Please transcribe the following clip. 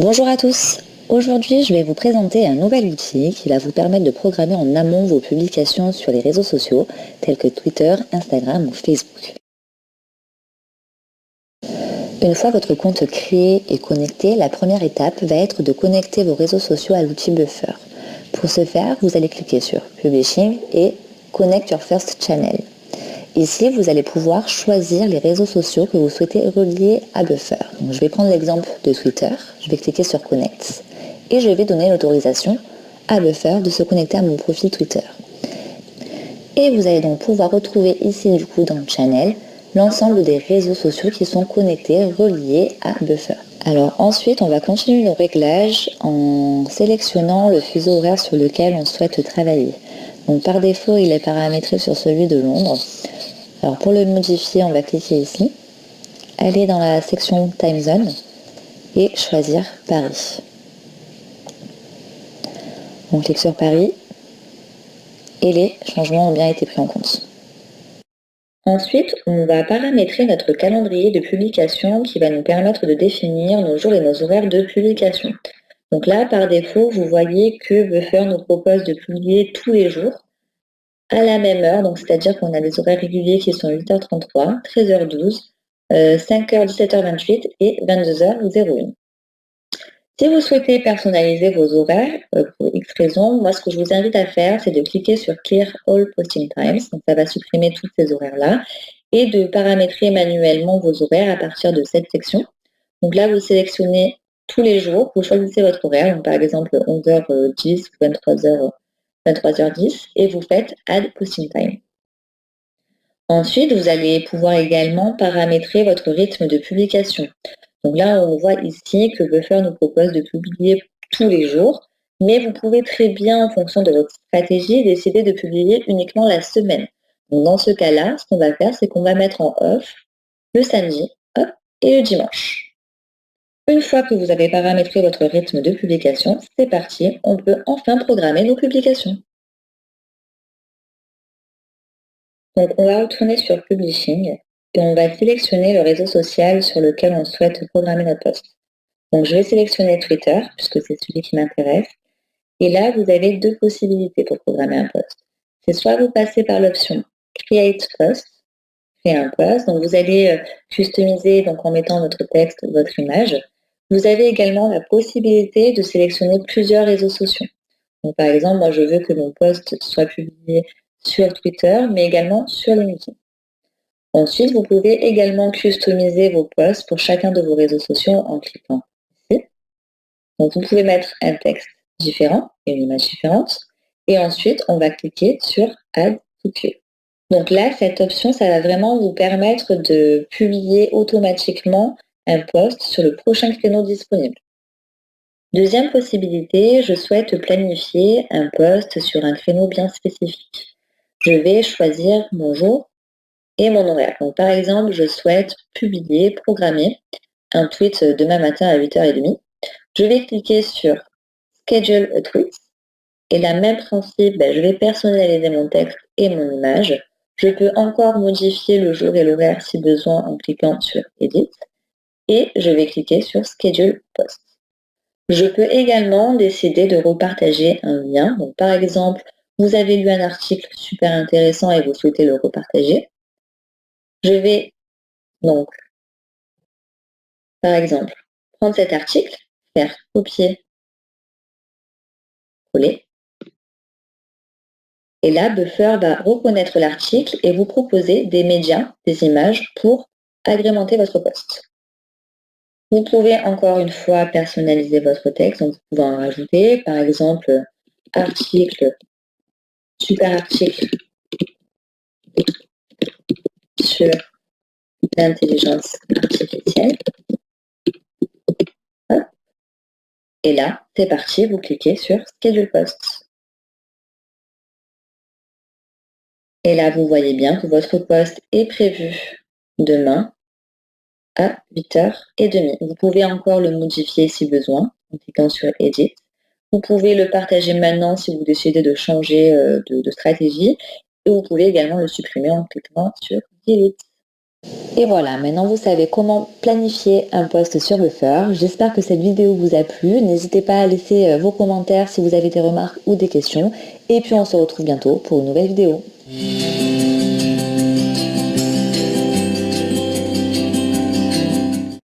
Bonjour à tous. Aujourd'hui, je vais vous présenter un nouvel outil qui va vous permettre de programmer en amont vos publications sur les réseaux sociaux tels que Twitter, Instagram ou Facebook. Une fois votre compte créé et connecté, la première étape va être de connecter vos réseaux sociaux à l'outil Buffer. Pour ce faire, vous allez cliquer sur Publishing et Connect Your First Channel. Ici, vous allez pouvoir choisir les réseaux sociaux que vous souhaitez relier à Buffer. Donc, je vais prendre l'exemple de Twitter, je vais cliquer sur Connect et je vais donner l'autorisation à Buffer de se connecter à mon profil Twitter. Et vous allez donc pouvoir retrouver ici du coup dans le channel l'ensemble des réseaux sociaux qui sont connectés, reliés à Buffer. Alors ensuite, on va continuer nos réglages en sélectionnant le fuseau horaire sur lequel on souhaite travailler. Donc par défaut, il est paramétré sur celui de Londres. Alors pour le modifier, on va cliquer ici, aller dans la section Time Zone et choisir Paris. On clique sur Paris et les changements ont bien été pris en compte. Ensuite, on va paramétrer notre calendrier de publication qui va nous permettre de définir nos jours et nos horaires de publication. Donc là, par défaut, vous voyez que Buffer nous propose de publier tous les jours à la même heure, donc c'est-à-dire qu'on a des horaires réguliers qui sont 8h33, 13h12, 5h, 17h28 et 22h01. Si vous souhaitez personnaliser vos horaires, pour X raisons, moi ce que je vous invite à faire, c'est de cliquer sur Clear All Posting Times, donc ça va supprimer tous ces horaires-là, et de paramétrer manuellement vos horaires à partir de cette section. Donc là, vous sélectionnez tous les jours, vous choisissez votre horaire, donc par exemple 11h10 ou 23h10, et vous faites Add Posting Time. Ensuite, vous allez pouvoir également paramétrer votre rythme de publication. Donc là, on voit ici que Buffer nous propose de publier tous les jours, mais vous pouvez très bien, en fonction de votre stratégie, décider de publier uniquement la semaine. Donc dans ce cas-là, ce qu'on va faire, c'est qu'on va mettre en off le samedi, hop, et le dimanche. Une fois que vous avez paramétré votre rythme de publication, c'est parti, on peut enfin programmer nos publications. Donc on va retourner sur Publishing et on va sélectionner le réseau social sur lequel on souhaite programmer notre post. Donc je vais sélectionner Twitter, puisque c'est celui qui m'intéresse. Et là, vous avez deux possibilités pour programmer un post. C'est soit vous passez par l'option Create Post, créer un post. Donc vous allez customiser donc en mettant votre texte, votre image. Vous avez également la possibilité de sélectionner plusieurs réseaux sociaux. Donc par exemple, moi je veux que mon post soit publié sur Twitter, mais également sur LinkedIn. Ensuite, vous pouvez également customiser vos posts pour chacun de vos réseaux sociaux en cliquant ici. Donc vous pouvez mettre un texte différent et une image différente. Et ensuite, on va cliquer sur Add to Queue. Donc là, cette option, ça va vraiment vous permettre de publier automatiquement un post sur le prochain créneau disponible. Deuxième possibilité, je souhaite planifier un post sur un créneau bien spécifique. Je vais choisir mon jour et mon horaire. Donc, par exemple, je souhaite publier, programmer un tweet demain matin à 8h30. Je vais cliquer sur Schedule a Tweet et le même principe, je vais personnaliser mon texte et mon image. Je peux encore modifier le jour et l'horaire si besoin en cliquant sur Edit et je vais cliquer sur Schedule Post. Je peux également décider de repartager un lien. Donc, par exemple, vous avez lu un article super intéressant et vous souhaitez le repartager. Je vais donc, par exemple, prendre cet article, faire copier, coller. Et là, Buffer va reconnaître l'article et vous proposer des médias, des images pour agrémenter votre post. Vous pouvez encore une fois personnaliser votre texte, donc vous pouvez en rajouter, par exemple, article, super article sur l'intelligence artificielle. Hop. Et là, c'est parti, vous cliquez sur Schedule Post. Et là, vous voyez bien que votre post est prévu demain à 8h30. Vous pouvez encore le modifier si besoin en cliquant sur Edit. Vous pouvez le partager maintenant si vous décidez de changer de stratégie. Et vous pouvez également le supprimer en cliquant sur Delete. Et voilà, maintenant vous savez comment planifier un post sur Buffer. J'espère que cette vidéo vous a plu. N'hésitez pas à laisser vos commentaires si vous avez des remarques ou des questions. Et puis on se retrouve bientôt pour une nouvelle vidéo.